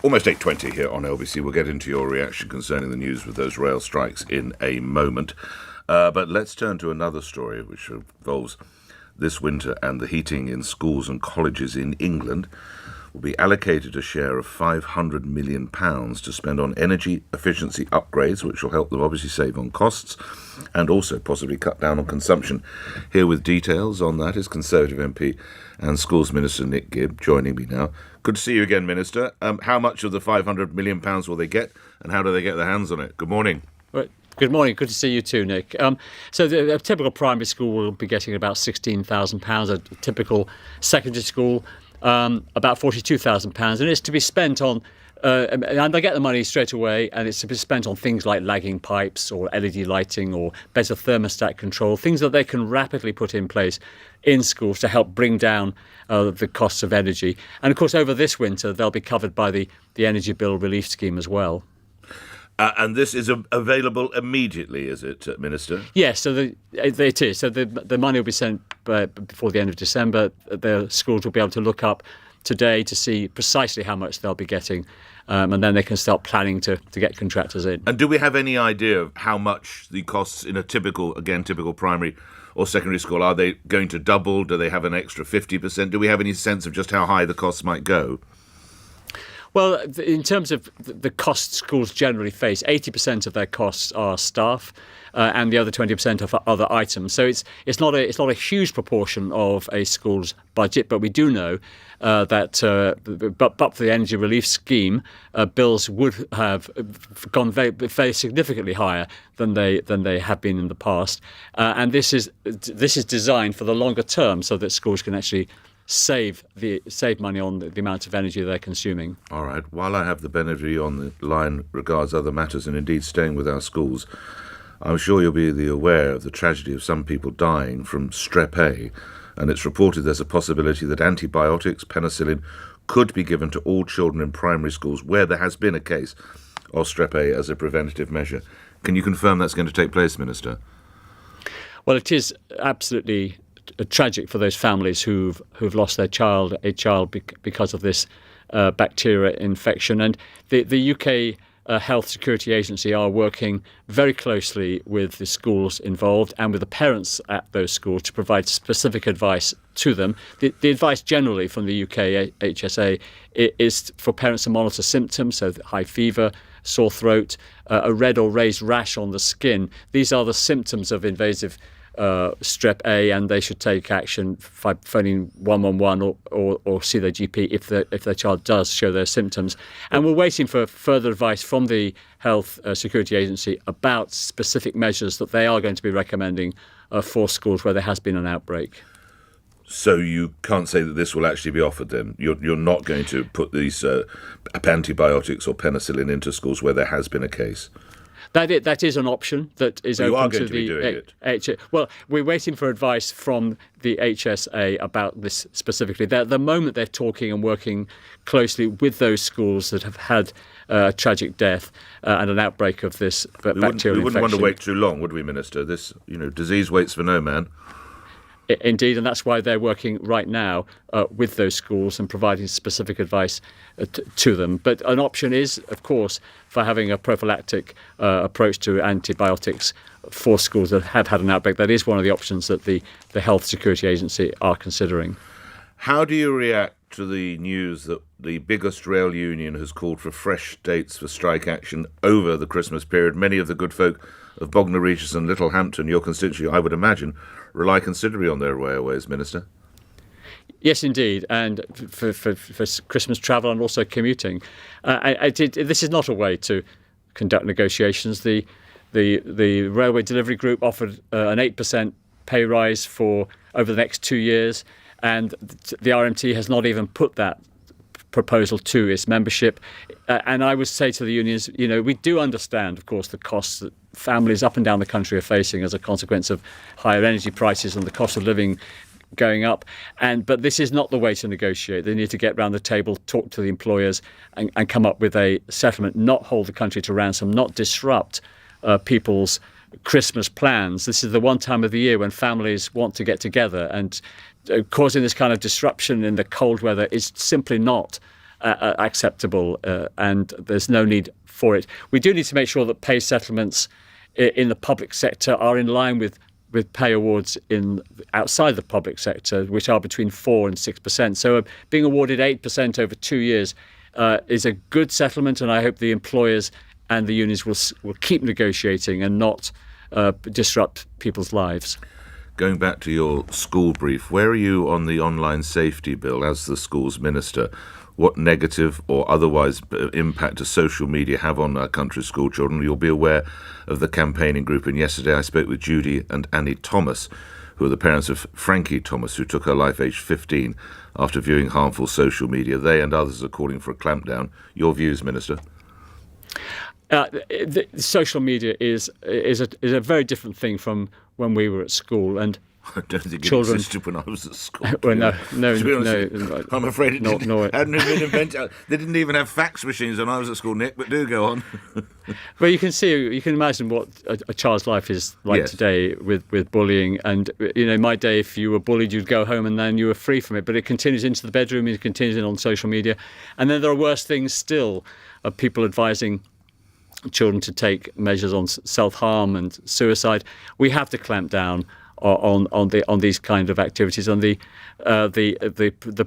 almost 8:20 here on LBC. We'll get into your reaction concerning the news with those rail strikes in a moment. But let's turn to another story which involves this winter and the heating in schools and colleges in England. Will be allocated a share of £500 million to spend on energy efficiency upgrades, which will help them obviously save on costs and also possibly cut down on consumption. Here with details on that is Conservative MP and Schools Minister Nick Gibb, joining me now. Good to see you again, Minister. How much of the £500 million will they get, and how do they get their hands on it? Good morning. Good morning. Good to see you too, Nick. So a typical primary school will be getting about £16,000. A typical secondary school, about £42,000, and it's to be spent on. And they get the money straight away, and it's to be spent on things like lagging pipes or LED lighting or better thermostat control, things that they can rapidly put in place in schools to help bring down the costs of energy. And of course, over this winter, they'll be covered by the energy bill relief scheme as well. And this is available immediately, is it, Minister? Yes, so it is. So the money will be sent before the end of December. The schools will be able to look up today to see precisely how much they'll be getting, and then they can start planning to get contractors in. And do we have any idea of how much the costs in a typical primary or secondary school, are they going to double? Do they have an extra 50%? Do we have any sense of just how high the costs might go? Well, in terms of the costs schools generally face, 80% of their costs are staff, and the other 20% are for other items. So it's not a huge proportion of a school's budget, but we do know that but for the energy relief scheme, bills would have gone very significantly higher than they have been in the past, and this is designed for the longer term, so that schools can actually save money on the amount of energy they're consuming. All right. While I have the benefit on the line regards other matters and indeed staying with our schools, I'm sure you'll be aware of the tragedy of some people dying from strep A, and it's reported there's a possibility that antibiotics, penicillin, could be given to all children in primary schools where there has been a case of strep A as a preventative measure. Can you confirm that's going to take place, Minister? Well, it is absolutely tragic for those families who've lost a child because of this bacteria infection. And the UK Health Security Agency are working very closely with the schools involved and with the parents at those schools to provide specific advice to them. The advice generally from the UK HSA is for parents to monitor symptoms, so high fever, sore throat, a red or raised rash on the skin. These are the symptoms of invasive strep A, and they should take action by phoning 111 or see their GP if their child does show their symptoms. And we're waiting for further advice from the Health Security Agency about specific measures that they are going to be recommending for schools where there has been an outbreak. So you can't say that this will actually be offered then? You're not going to put these antibiotics or penicillin into schools where there has been a case? That is an option that is open to the Well, we're waiting for advice from the HSA about this specifically. At the moment, they're talking and working closely with those schools that have had a tragic death and an outbreak of this bacterial infection. We wouldn't want to wait too long, would we, Minister? This, disease waits for no man. Indeed, and that's why they're working right now with those schools and providing specific advice to them. But an option is, of course, for having a prophylactic approach to antibiotics for schools that have had an outbreak. That is one of the options that the Health Security Agency are considering. How do you react to the news that the biggest rail union has called for fresh dates for strike action over the Christmas period? Many of the good folk of Bognor Regis and Littlehampton, your constituency, I would imagine, rely considerably on their railways, Minister. Yes, indeed, and for Christmas travel and also commuting. This is not a way to conduct negotiations. The Railway Delivery Group offered an 8% pay rise for over the next 2 years, and the RMT has not even put that proposal to its membership. And I would say to the unions, we do understand, of course, the costs that families up and down the country are facing as a consequence of higher energy prices and the cost of living going up. But this is not the way to negotiate. They need to get round the table, talk to the employers and come up with a settlement, not hold the country to ransom, not disrupt people's Christmas plans. This is the one time of the year when families want to get together, and causing this kind of disruption in the cold weather is simply not acceptable, and there's no need for it. We do need to make sure that pay settlements in the public sector are in line with pay awards outside the public sector, which are between 4% and 6%. So being awarded 8% over 2 years is a good settlement, and I hope the employers and the unions will keep negotiating and not disrupt people's lives. Going back to your school brief, where are you on the online safety bill as the school's minister? What negative or otherwise impact does social media have on our country's school children? You'll be aware of the campaigning group, and yesterday I spoke with Judy and Annie Thomas, who are the parents of Frankie Thomas, who took her life aged 15 after viewing harmful social media. They and others are calling for a clampdown. Your views, Minister? The social media is a very different thing from when we were at school, and I don't think children it existed when I was at school. Well, no. I'm afraid it didn't. No, Hadn't been invented. They didn't even have fax machines when I was at school, Nick. But do go on. Well, you can imagine what a child's life is like Yes. today with bullying. And in my day, if you were bullied, you'd go home and then you were free from it. But it continues into the bedroom. It continues in on social media, and then there are worse things still. Of people advising children to take measures on self-harm and suicide. We have to clamp down on these kind of activities. On the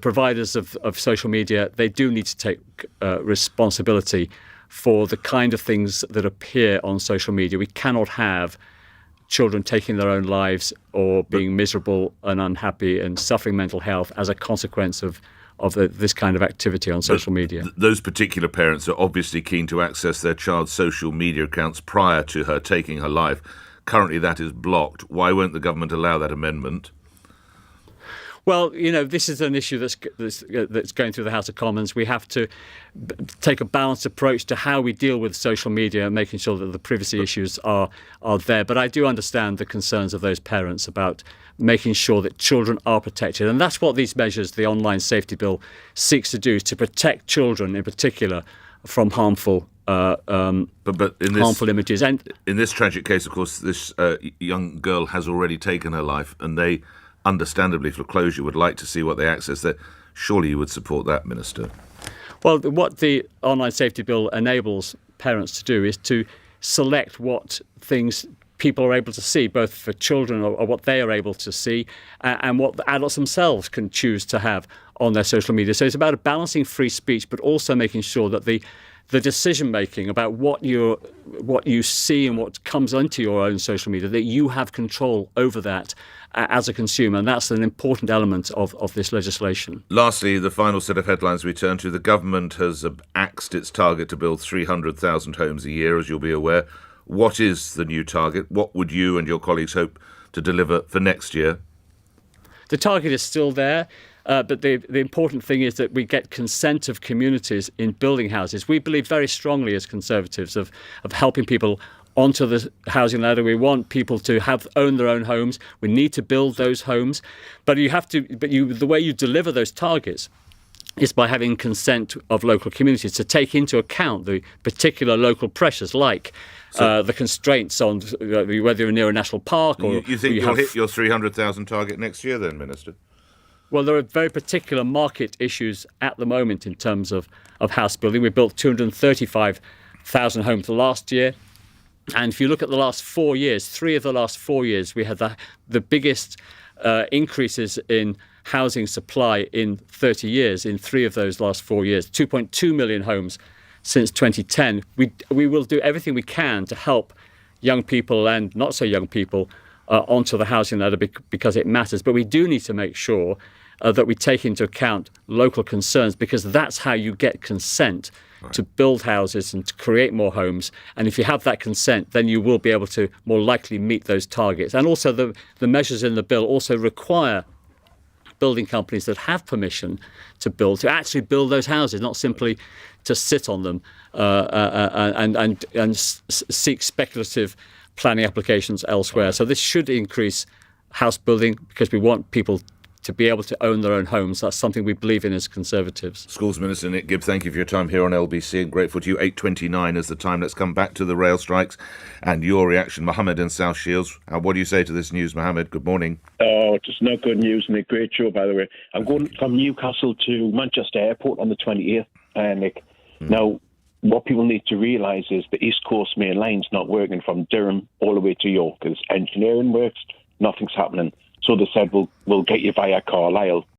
providers of social media, they do need to take responsibility for the kind of things that appear on social media. We cannot have children taking their own lives or being miserable and unhappy and suffering mental health as a consequence of this kind of activity on social media. Those particular parents are obviously keen to access their child's social media accounts prior to her taking her life. Currently, that is blocked. Why won't the government allow that amendment? Well, this is an issue that's going through the House of Commons. We have to take a balanced approach to how we deal with social media, making sure that the privacy issues are there. But I do understand the concerns of those parents about making sure that children are protected. And that's what these measures, the online safety bill, seeks to do, to protect children in particular from harmful harmful images. And in this tragic case, of course, this young girl has already taken her life, and they, understandably for closure, would like to see what they access there. Surely you would support that, Minister? Well, what the online safety bill enables parents to do is to select what things people are able to see, both for children or what they are able to see, and what the adults themselves can choose to have on their social media. So it's about balancing free speech, but also making sure that the decision making about what you see and what comes onto your own social media, that you have control over that as a consumer, and that's an important element of this legislation. Lastly, the final set of headlines we turn to. The government has axed its target to build 300,000 homes a year, as you'll be aware. What is the new target? What would you and your colleagues hope to deliver for next year? The target is still there. But the important thing is that we get consent of communities in building houses. We believe very strongly as Conservatives of helping people onto the housing ladder. We want people to own their own homes. We need to build those homes. But the way you deliver those targets is by having consent of local communities to take into account the particular local pressures, like the constraints on whether you're near a national park or you think you'll hit your 300,000 target next year then, Minister? Well, there are very particular market issues at the moment in terms of house building. We built 235,000 homes last year. And if you look at the last 4 years, 3 of the last 4 years, we had the biggest increases in housing supply in 30 years, in 3 of those last 4 years, 2.2 million homes since 2010. We will do everything we can to help young people and not so young people onto the housing ladder because it matters. But we do need to make sure that we take into account local concerns, because that's how you get consent to build houses and to create more homes. And if you have that consent, then you will be able to more likely meet those targets. And also the measures in the bill also require building companies that have permission to build to actually build those houses, not simply to sit on them and seek speculative planning applications elsewhere. So this should increase house building because we want people to be able to own their own homes. That's something we believe in as Conservatives. Schools Minister Nick Gibb, thank you for your time here on LBC, and grateful to you. 8:29 is the time. Let's come back to the rail strikes and your reaction. Mohammed in South Shields, what do you say to this news, Mohammed? Good morning. Oh, it's not good news, Nick. Great show, by the way. I'm going from Newcastle to Manchester Airport on the 28th. Nick. Now, what people need to realise is the East Coast Main Line's not working from Durham all the way to York. There's engineering works, nothing's happening. So they said, we'll get you via Carlisle.